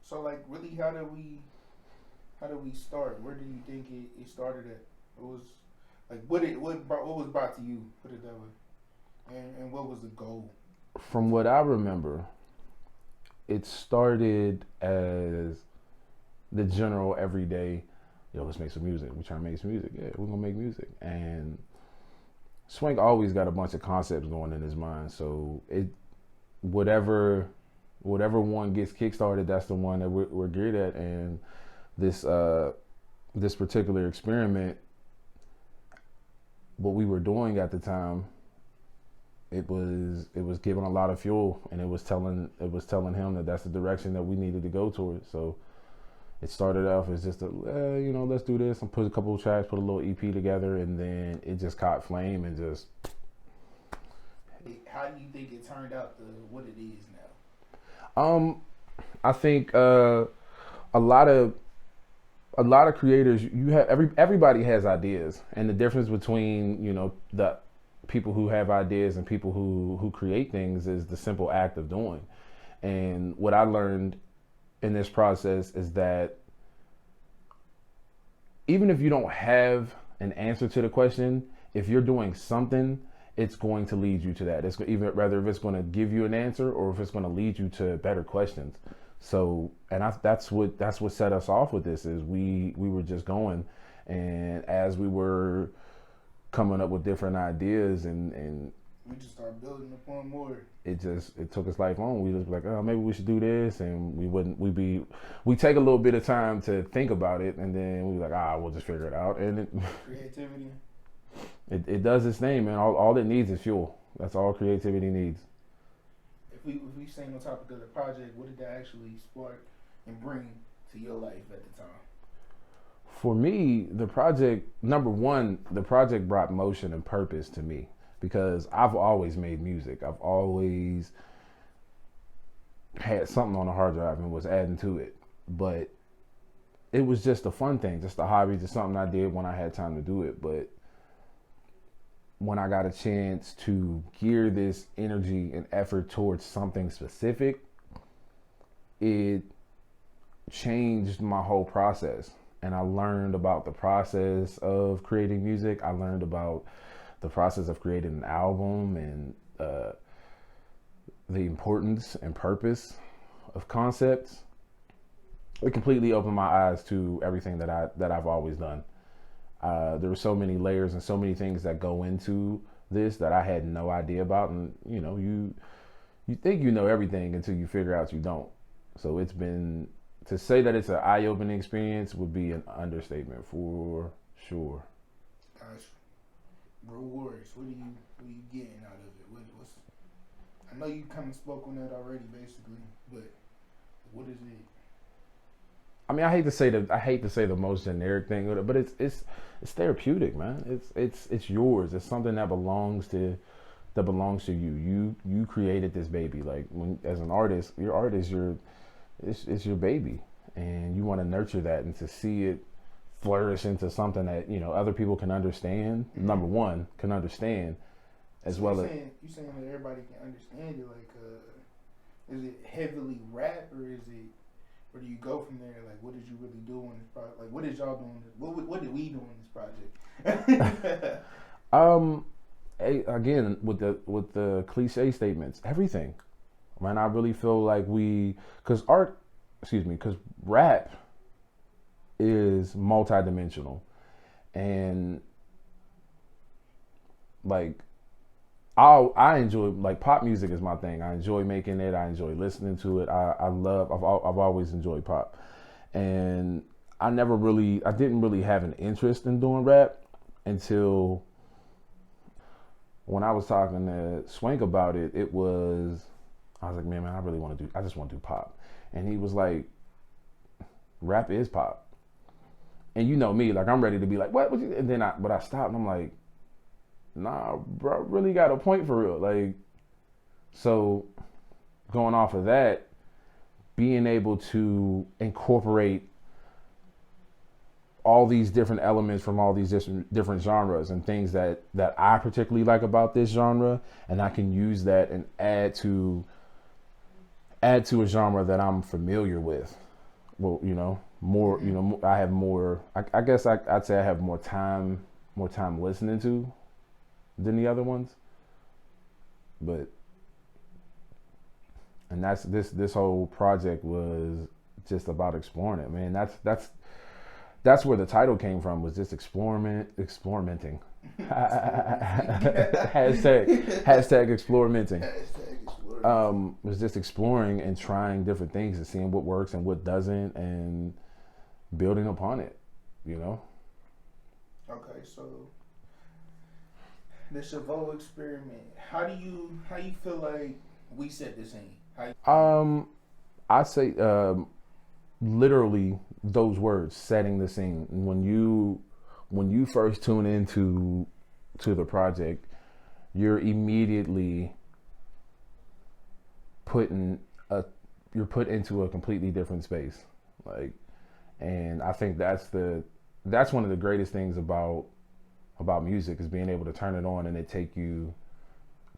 So like, really, how did we start? Where do you think it started at? It was like what was brought to you? Put it that way. And what was the goal? From what I remember, it started as the general everyday, yo, let's make some music. We're trying to make some music. Yeah, we're gonna make music. And SwanK always got a bunch of concepts going in his mind. So it whatever whatever one gets kickstarted, that's the one that we're geared at. And this this particular experiment, what we were doing at the time, it was giving a lot of fuel, and it was telling him that that's the direction that we needed to go towards. So it started off as just let's do this and put a couple of tracks, put a little EP together, and then it just caught flame and just. How do you think it turned out to what it is now? I think a lot of creators, you have everybody has ideas, and the difference between the people who have ideas and people who create things is the simple act of doing. And what I learned in this process is that even if you don't have an answer to the question, if you're doing something, it's going to lead you to that. It's even rather if it's going to give you an answer or if it's going to lead you to better questions. So, and that's what set us off with this is we were just going, and as we were coming up with different ideas and We just started building upon more. it took us life on. We was like, oh, maybe we should do this, and we take a little bit of time to think about it, and then we were like, we'll just figure it out, and Creativity. it does its thing, man. All it needs is fuel. That's all creativity needs. If we staying on topic of the project, what did that actually spark and bring to your life at the time? For me, the project, number one, the project brought motion and purpose to me because I've always made music. I've always had something on the hard drive and was adding to it. But it was just a fun thing, just a hobby, just something I did when I had time to do it. But when I got a chance to gear this energy and effort towards something specific, it changed my whole process. And I learned about the process of creating music. I learned about the process of creating an album and the importance and purpose of concepts. It completely opened my eyes to everything that I've always done. There were so many layers and so many things that go into this that I had no idea about, and you think you know everything until you figure out you don't. So it's been, to say that it's an eye-opening experience would be an understatement for sure. Gosh, rewards. What are you getting out of it? What's I know you kind of spoke on that already, basically, but what is it? I mean, I hate to say the most generic thing with it, but it's therapeutic, man. It's yours. It's something that belongs to you. You created this baby. Like when as an artist, your art is it's your baby, and you want to nurture that and to see it flourish into something that other people can understand. Mm-hmm. Number one, can understand, as so well as you saying that everybody can understand it. Like, is it heavily rap or is it? Where do you go from there? Like, what did you really do on this project? Like, what did y'all do on this? What did we do on this project? Again, with the cliche statements, everything. Man, I really feel like because rap is multidimensional, and like I enjoy, like, pop music is my thing. I enjoy making it. I enjoy listening to it. I've always enjoyed pop, and I didn't really have an interest in doing rap until when I was talking to SwanK about it. I was like, man, I just want to do pop, and he was like, rap is pop, and you know me, like I'm ready to be like, what? And then I stopped, and I'm like, nah, bro, really got a point for real. Like, so going off of that, being able to incorporate all these different elements from all these different genres and things that I particularly like about this genre, and I can use that and add to a genre that I'm familiar with. well, more, I have more, I guess I'd say I have more time listening to than the other ones. But, and that's, this whole project was just about exploring it, man. That's where the title came from, was just experimenting. hashtag experimenting. Was just exploring and trying different things and seeing what works and what doesn't and building upon it, Okay, so the ShVo Experiment. How do you feel like we set the scene? I say literally those words, setting the scene. When you first tune into the project, you're immediately you're put into a completely different space. And I think that's one of the greatest things about music, is being able to turn it on and it take you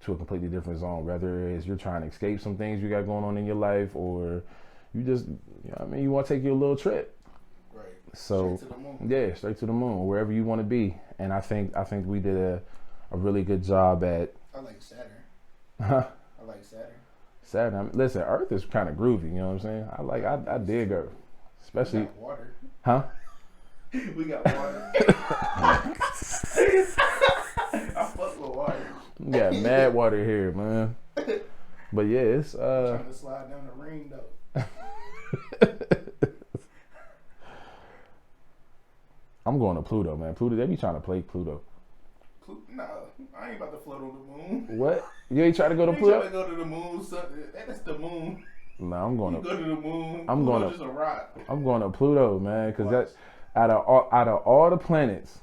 to a completely different zone, whether it is you're trying to escape some things you got going on in your life, or you just, you want to take you a little trip. Right. So straight to the moon. Yeah, straight to the moon, or wherever you want to be. And I think we did a really good job at. I like Saturn. Huh? I like Saturn. Saturn. Listen, Earth is kind of groovy. You know what I'm saying? I dig Earth, especially. We got water. Huh? We got water. I fuck with water. We got mad water here, man. But yeah, it's trying to slide down the ring though. I'm going to Pluto, man. Pluto, they be trying to play Pluto. No, I ain't about to float on the moon. What? You ain't trying to go to I ain't Pluto? trying to go to the moon. That's the moon. No, I'm going to go to the moon. I'm going to just a rock. I'm going to Pluto, man, because that out of all the planets,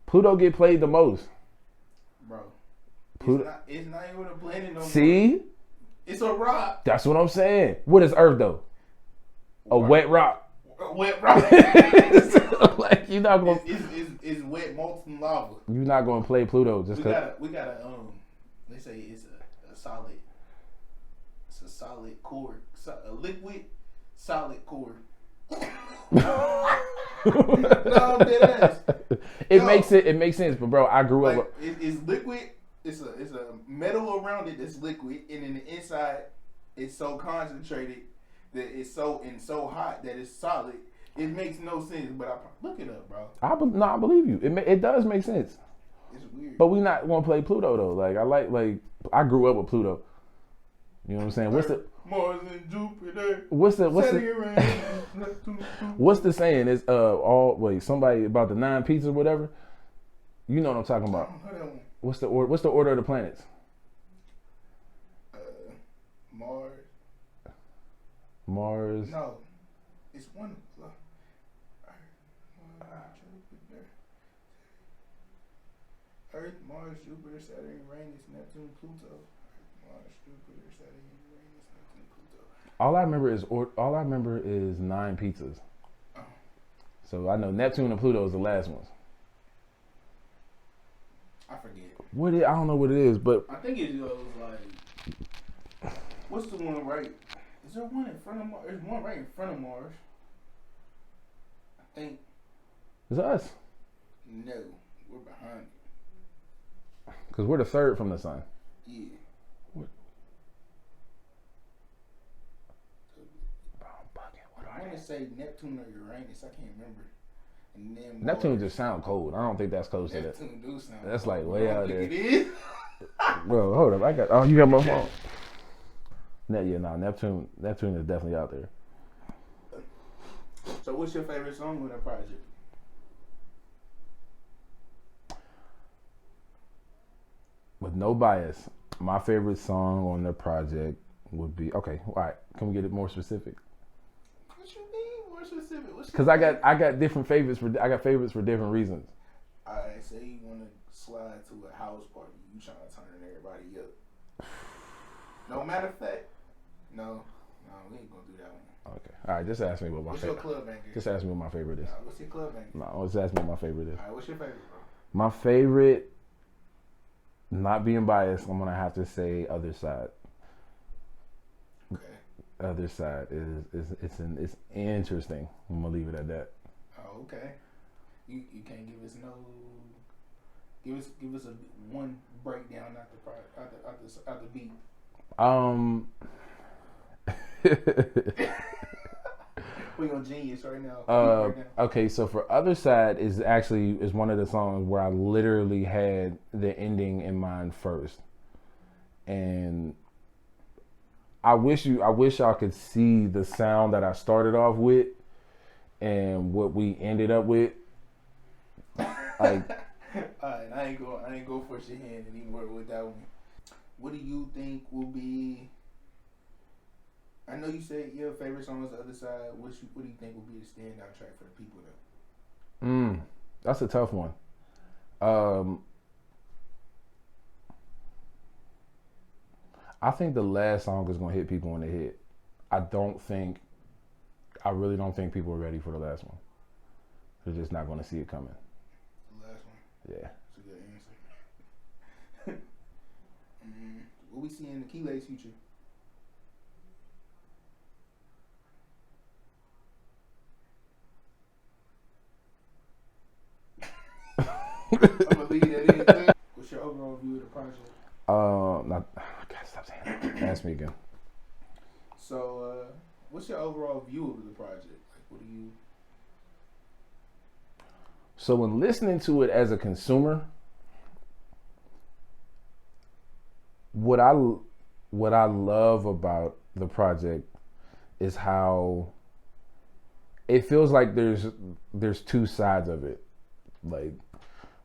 Pluto get played the most. Bro, Pluto. It's not even a planet no more. See? It's a rock. That's what I'm saying. What is Earth though? A wet rock. A wet rock. Like you're not gonna. It's wet molten lava. You're not gonna play Pluto just because. We gotta they say it's a solid. It's a solid core. A liquid solid core. No, I'm dead ass. It makes sense, but bro, I grew up. It's liquid. It's a metal around it that's liquid, and in the inside, it's so concentrated that it's so hot that it's solid. It makes no sense, but I look it up, bro. I believe you. It does make sense. It's weird. But we not gonna play Pluto though. Like I grew up with Pluto. You know what I'm saying? What's the Mars and Jupiter? What's the saying? It's somebody about the 9 pizzas or whatever. You know what I'm talking about. What's the order of the planets? Mars. No, it's one. Earth, Mars, Jupiter, Saturn, Uranus, Neptune, Pluto. Earth, Mars, Jupiter, Saturn, Uranus, Neptune, Pluto. All I remember is 9 pizzas. Oh. So I know Neptune and Pluto is the last ones. I forget. I don't know what it is, but I think it goes like. What's the one right? Is there one in front of Mars? There's one right in front of Mars. I think. It's us. No, we're behind it. Because we're the third from the sun. Yeah. What? I want to say Neptune or Uranus. I can't remember. And then Neptune just sound cold. I don't think that's close to that. Neptune do sound. That's cold. like way out there. It is. Bro, hold up. You got my phone. Neptune is definitely out there. So what's your favorite song with that project? With no bias, my favorite song on the project would be all right. Can we get it more specific? What you mean more specific? Because I got different favorites for favorites for different reasons. Alright, say you want to slide to a house party, you trying to turn everybody up. No matter of fact, no, we ain't gonna do that one. Okay, all right. Just ask me what my what's favorite. Your club anchor? Just ask me what my favorite is. What's your club anchor? No, just ask me what my favorite is. All right, what's your favorite, bro? My favorite. Not being biased, I'm gonna have to say Other Side. Okay. Other side is it's interesting. I'm gonna leave it at that. Oh, okay. You can't give us no. Give us a one breakdown out the beat. We on Genius right now. Okay, so for Other Side is one of the songs where I literally had the ending in mind first, and I wish y'all could see the sound that I started off with and what we ended up with. Like, alright, I ain't go force your hand anymore with that one. What do you think will be? I know you said your favorite song is The Other Side. What do you think will be the standout track for the people though? That's a tough one. I think the last song is gonna hit people in the head. I really don't think people are ready for the last one. They're just not gonna see it coming. The last one. Yeah. That's a good answer. What we see in Aquelay's future? I'm gonna leave that in. What's your overall view of the project? God, stop saying that. Ask me again. So, what's your overall view of the project? Like, what do you? So when listening to it as a consumer, what I love about the project is how it feels like there's two sides of it. Like,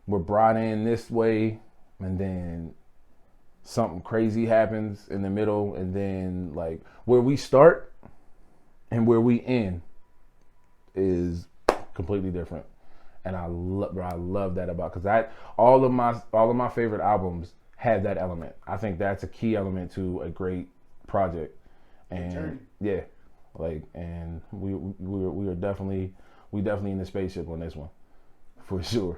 we're brought in this way, and then something crazy happens in the middle, and then like where we start and where we end is completely different. And I love that about, because all of my favorite albums have that element. I think that's a key element to a great project. And yeah, like, and we are definitely in the spaceship on this one, for sure.